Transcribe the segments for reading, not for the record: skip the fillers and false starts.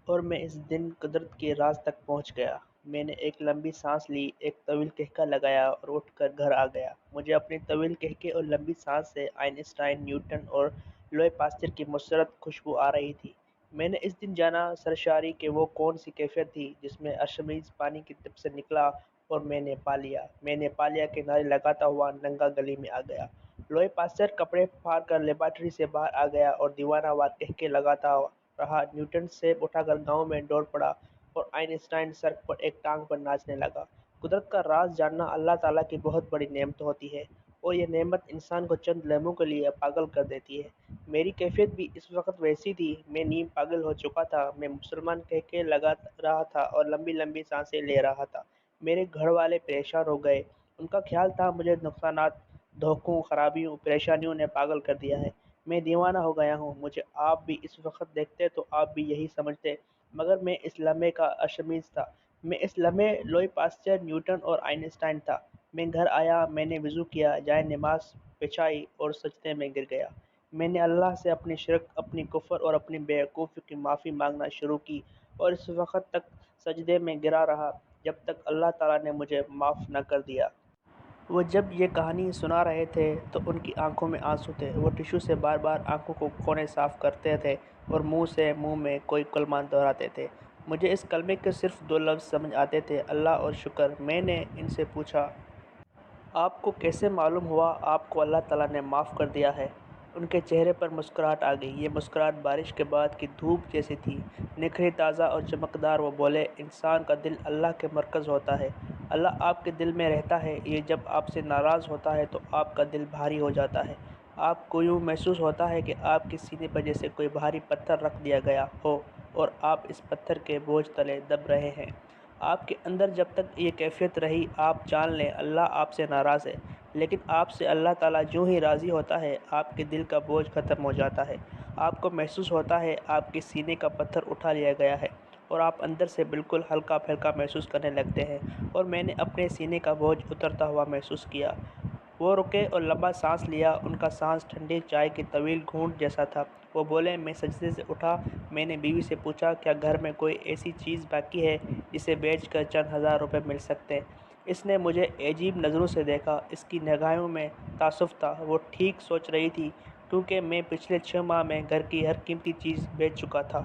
اور میں اس دن قدرت کے راز تک پہنچ گیا۔ میں نے ایک لمبی سانس لی، ایک طویل کہکہ لگایا اور اٹھ کر گھر آ گیا۔ مجھے اپنی طویل کہکے اور لمبی سانس سے آئنسٹائن، نیوٹن اور لوئی پاسچر کی مسرت خوشبو آ رہی تھی۔ میں نے اس دن جانا سرشاری کہ وہ کون سی کیفیت تھی جس میں ارشمیز پانی کی ٹپ سے نکلا اور میں نے پا لیا کہ نعرے لگاتا ہوا ننگا گلی میں آ گیا۔ لوئی پاسچر کپڑے پھاڑ کر لیبارٹری سے باہر آ گیا اور دیوانہ وار کہکے لگاتا رہا۔ نیوٹن سیب اٹھا کر گاؤں میں دوڑ پڑا اور آئنسٹائن سڑک پر ایک ٹانگ پر ناچنے لگا۔ قدرت کا راز جاننا اللہ تعالیٰ کی بہت بڑی نعمت ہوتی ہے اور یہ نعمت انسان کو چند لمحوں کے لیے پاگل کر دیتی ہے۔ میری کیفیت بھی اس وقت ویسی تھی۔ میں نیم پاگل ہو چکا تھا۔ میں مسلمان کہہ کے لگا رہا تھا اور لمبی لمبی سانسیں لے رہا تھا۔ میرے گھر والے پریشان ہو گئے۔ ان کا خیال تھا مجھے نقصانات، دھوکوں، خرابیوں، پریشانیوں نے پاگل کر دیا ہے۔ میں دیوانہ ہو گیا ہوں۔ مجھے آپ بھی اس وقت دیکھتے تو آپ بھی یہی سمجھتے، مگر میں اس لمحے کا ارشمیز تھا۔ میں اس لمحے لوئی پاسچر، نیوٹن اور آئنسٹائن تھا۔ میں گھر آیا، میں نے وضو کیا، جائے نماز بچھائی اور سجدے میں گر گیا۔ میں نے اللہ سے اپنی شرک، اپنی کفر اور اپنی بے وقوفی کی معافی مانگنا شروع کی اور اس وقت تک سجدے میں گرا رہا جب تک اللہ تعالیٰ نے مجھے معاف نہ کر دیا۔ وہ جب یہ کہانی سنا رہے تھے تو ان کی آنکھوں میں آنسو تھے۔ وہ ٹشو سے بار بار آنکھوں کو کونے صاف کرتے تھے اور منہ سے منہ میں کوئی کلمہ دہراتے تھے۔ مجھے اس کلمے کے صرف 2 لفظ سمجھ آتے تھے، اللہ اور شکر۔ میں نے ان سے پوچھا، آپ کو کیسے معلوم ہوا آپ کو اللہ تعالیٰ نے معاف کر دیا ہے؟ ان کے چہرے پر مسکراہٹ آ گئی۔ یہ مسکراہٹ بارش کے بعد کی دھوپ جیسی تھی، نکھری، تازہ اور چمکدار۔ وہ بولے، انسان کا دل اللہ کے مرکز ہوتا ہے۔ اللہ آپ کے دل میں رہتا ہے۔ یہ جب آپ سے ناراض ہوتا ہے تو آپ کا دل بھاری ہو جاتا ہے۔ آپ کو یوں محسوس ہوتا ہے کہ آپ کے سینے پر جیسے کوئی بھاری پتھر رکھ دیا گیا ہو اور آپ اس پتھر کے بوجھ تلے دب رہے ہیں۔ آپ کے اندر جب تک یہ کیفیت رہی، آپ جان لیں اللہ آپ سے ناراض ہے، لیکن آپ سے اللہ تعالیٰ جو ہی راضی ہوتا ہے، آپ کے دل کا بوجھ ختم ہو جاتا ہے۔ آپ کو محسوس ہوتا ہے آپ کے سینے کا پتھر اٹھا لیا گیا ہے اور آپ اندر سے بالکل ہلکا پھلکا محسوس کرنے لگتے ہیں۔ اور میں نے اپنے سینے کا بوجھ اترتا ہوا محسوس کیا۔ وہ رکے اور لمبا سانس لیا۔ ان کا سانس ٹھنڈی چائے کی طویل گھونٹ جیسا تھا۔ وہ بولے، میں سجدے سے اٹھا۔ میں نے بیوی سے پوچھا، کیا گھر میں کوئی ایسی چیز باقی ہے جسے بیچ کر چند ہزار روپے مل سکتے؟ اس نے مجھے عجیب نظروں سے دیکھا۔ اس کی نگاہوں میں تعصب تھا۔ وہ ٹھیک سوچ رہی تھی کیونکہ میں پچھلے 6 ماہ میں گھر کی ہر قیمتی چیز بیچ چکا تھا۔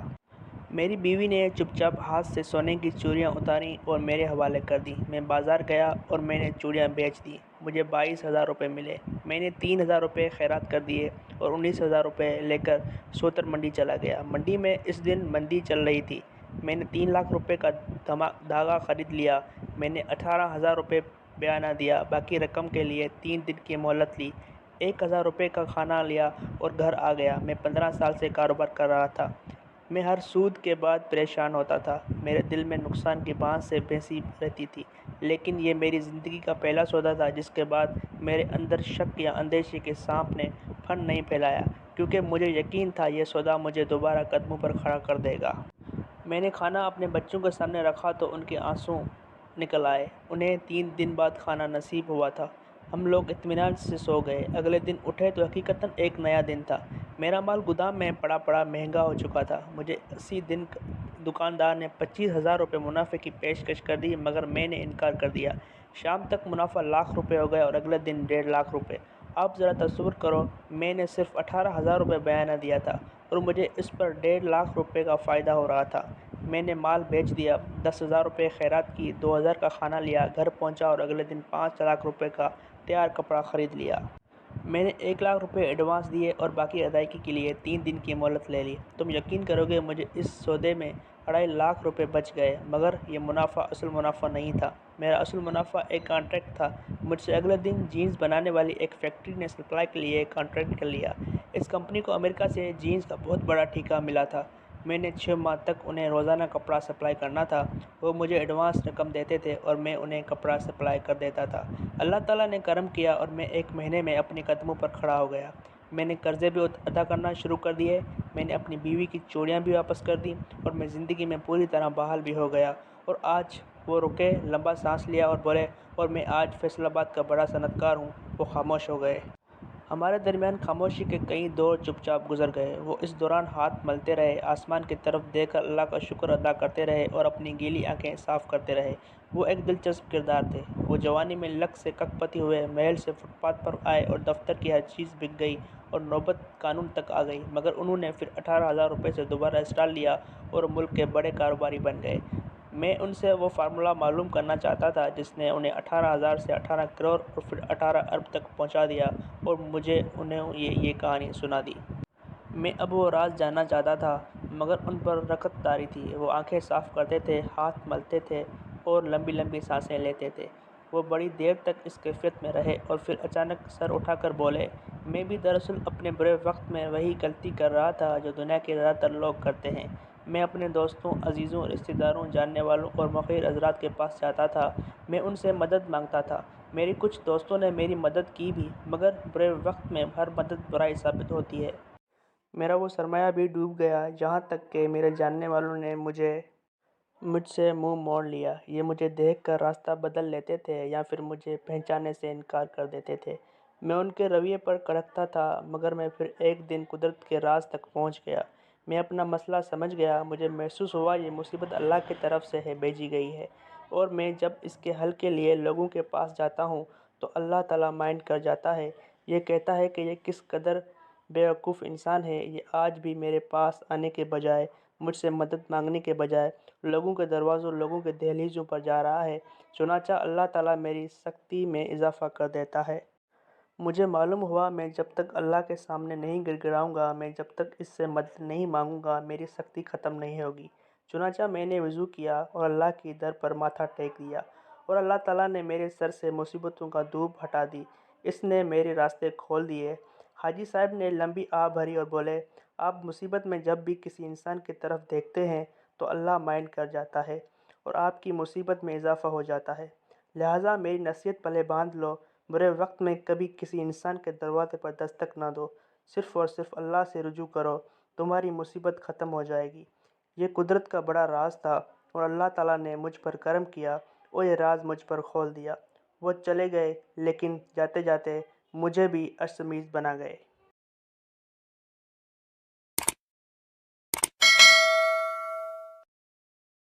میری بیوی نے چپ چاپ ہاتھ سے سونے کی چوڑیاں اتاریں اور میرے حوالے کر دیں۔ میں بازار گیا اور میں نے چوڑیاں بیچ دیں۔ مجھے 22,000 روپے ملے۔ میں نے 3,000 روپے خیرات کر دیے اور 19,000 روپے لے کر سوتر منڈی چلا گیا۔ منڈی میں اس دن مندی چل رہی تھی۔ میں نے 3 لاکھ روپے کا دھاگا خرید لیا۔ میں نے 18,000 روپے بیعانہ دیا۔ باقی رقم کے لیے 3 دن کی مہلت لی۔ 1,000 روپے کا کھانا لیا اور گھر آ گیا۔ میں 15 سال سے کاروبار کر رہا تھا۔ میں ہر سود کے بعد پریشان ہوتا تھا۔ میرے دل میں نقصان کی بانجھ سے بھینسی رہتی تھی، لیکن یہ میری زندگی کا پہلا سودا تھا جس کے بعد میرے اندر شک یا اندیشے کے سانپ نے پھن نہیں پھیلایا، کیونکہ مجھے یقین تھا یہ سودا مجھے دوبارہ قدموں پر کھڑا کر دے گا۔ میں نے کھانا اپنے بچوں کے سامنے رکھا تو ان کے آنسو نکل آئے۔ انہیں 3 دن بعد کھانا نصیب ہوا تھا۔ ہم لوگ اطمینان سے سو گئے۔ اگلے دن اٹھے تو حقیقتاً ایک نیا دن تھا۔ میرا مال گودام میں پڑا مہنگا ہو چکا تھا۔ مجھے اسی دن دکاندار نے 25,000 روپے منافع کی پیشکش کر دی، مگر میں نے انکار کر دیا۔ شام تک منافع لاکھ روپے ہو گیا اور اگلے دن 1.5 لاکھ روپے۔ آپ ذرا تصور کرو، میں نے صرف 18,000 روپے بیعانہ دیا تھا اور مجھے اس پر 1.5 لاکھ روپے کا فائدہ ہو رہا تھا۔ میں نے مال بیچ دیا، 10,000 روپے خیرات کی، 2,000 کا کھانا لیا، گھر پہنچا اور اگلے دن 5 لاکھ روپے کا تیار کپڑا خرید لیا۔ میں نے 1 لاکھ روپے ایڈوانس دیے اور باقی ادائیگی کے لیے 3 دن کی مہلت لے لی۔ تم یقین کرو گے مجھے اس سودے میں 2.5 لاکھ روپے بچ گئے، مگر یہ منافع اصل منافع نہیں تھا۔ میرا اصل منافع ایک کانٹریکٹ تھا۔ مجھ سے اگلے دن جینز بنانے والی ایک فیکٹری نے سپلائی کے لیے کانٹریکٹ کر لیا۔ اس کمپنی کو امریکہ سے جینز کا بہت بڑا ٹھیکہ ملا تھا۔ میں نے 6 ماہ تک انہیں روزانہ کپڑا سپلائی کرنا تھا۔ وہ مجھے ایڈوانس رقم دیتے تھے اور میں انہیں کپڑا سپلائی کر دیتا تھا۔ اللہ تعالیٰ نے کرم کیا اور میں 1 مہینے میں اپنے قدموں پر کھڑا ہو گیا۔ میں نے قرضے بھی ادا کرنا شروع کر دیے۔ میں نے اپنی بیوی کی چوڑیاں بھی واپس کر دیں اور میں زندگی میں پوری طرح بحال بھی ہو گیا۔ اور آج وہ رکے، لمبا سانس لیا اور بولے، اور میں آج فیصل آباد کا بڑا صنعت کار ہوں۔ وہ خاموش ہو گئے۔ ہمارے درمیان خاموشی کے کئی دور چپ چاپ گزر گئے۔ وہ اس دوران ہاتھ ملتے رہے، آسمان کی طرف دیکھ کر اللہ کا شکر ادا کرتے رہے اور اپنی گیلی آنکھیں صاف کرتے رہے۔ وہ ایک دلچسپ کردار تھے۔ وہ جوانی میں لک سے کک پتی ہوئے محل سے فٹ پاتھ پر آئے اور دفتر کی ہر چیز بک گئی اور نوبت قانون تک آ گئی، مگر انہوں نے پھر 18,000 روپے سے دوبارہ اسٹال لیا اور ملک کے بڑے کاروباری بن گئے۔ میں ان سے وہ فارمولہ معلوم کرنا چاہتا تھا جس نے انہیں 18,000 سے 18 کروڑ اور پھر 18 ارب تک پہنچا دیا، اور مجھے انہیں یہ کہانی سنا دی۔ میں اب وہ راز جاننا چاہتا تھا، مگر ان پر رخت طاری تھی۔ وہ آنکھیں صاف کرتے تھے، ہاتھ ملتے تھے اور لمبی لمبی سانسیں لیتے تھے۔ وہ بڑی دیر تک اس کیفیت میں رہے اور پھر اچانک سر اٹھا کر بولے، میں بھی دراصل اپنے برے وقت میں وہی غلطی کر رہا تھا جو دنیا کے زیادہ تر لوگ کرتے ہیں۔ میں اپنے دوستوں، عزیزوں، رشتہ داروں، جاننے والوں اور مخیر حضرات کے پاس جاتا تھا۔ میں ان سے مدد مانگتا تھا۔ میری کچھ دوستوں نے میری مدد کی بھی، مگر برے وقت میں ہر مدد برائی ثابت ہوتی ہے۔ میرا وہ سرمایہ بھی ڈوب گیا، یہاں تک کہ میرے جاننے والوں نے مجھ سے منہ موڑ لیا۔ یہ مجھے دیکھ کر راستہ بدل لیتے تھے یا پھر مجھے پہچاننے سے انکار کر دیتے تھے۔ میں ان کے رویے پر کڑکتا تھا، مگر میں پھر ایک دن قدرت کے راز تک پہنچ گیا۔ میں اپنا مسئلہ سمجھ گیا۔ مجھے محسوس ہوا یہ مصیبت اللہ کی طرف سے بھیجی گئی ہے، اور میں جب اس کے حل کے لیے لوگوں کے پاس جاتا ہوں تو اللہ تعالیٰ مائنڈ کر جاتا ہے۔ یہ کہتا ہے کہ یہ کس قدر بیوقوف انسان ہے، یہ آج بھی میرے پاس آنے کے بجائے، مجھ سے مدد مانگنے کے بجائے لوگوں کے دروازوں، لوگوں کے دہلیزوں پر جا رہا ہے۔ چنانچہ اللہ تعالیٰ میری سختی میں اضافہ کر دیتا ہے۔ مجھے معلوم ہوا میں جب تک اللہ کے سامنے نہیں گڑ گڑاؤں گا، میں جب تک اس سے مدد نہیں مانگوں گا، میری سختی ختم نہیں ہوگی۔ چنانچہ میں نے وضو کیا اور اللہ کی در پر ماتھا ٹیک دیا، اور اللہ تعالیٰ نے میرے سر سے مصیبتوں کا دھوپ ہٹا دی۔ اس نے میرے راستے کھول دیے۔ حاجی صاحب نے لمبی آہ بھری اور بولے، آپ مصیبت میں جب بھی کسی انسان کی طرف دیکھتے ہیں تو اللہ مائنڈ کر جاتا ہے اور آپ کی مصیبت میں اضافہ ہو جاتا ہے۔ لہٰذا میری نصیحت پلے باندھ لو، برے وقت میں کبھی کسی انسان کے دروازے پر دستک نہ دو، صرف اور صرف اللہ سے رجوع کرو، تمہاری مصیبت ختم ہو جائے گی۔ یہ قدرت کا بڑا راز تھا، اور اللہ تعالیٰ نے مجھ پر کرم کیا اور یہ راز مجھ پر کھول دیا۔ وہ چلے گئے، لیکن جاتے جاتے مجھے بھی اشرمیز بنا گئے۔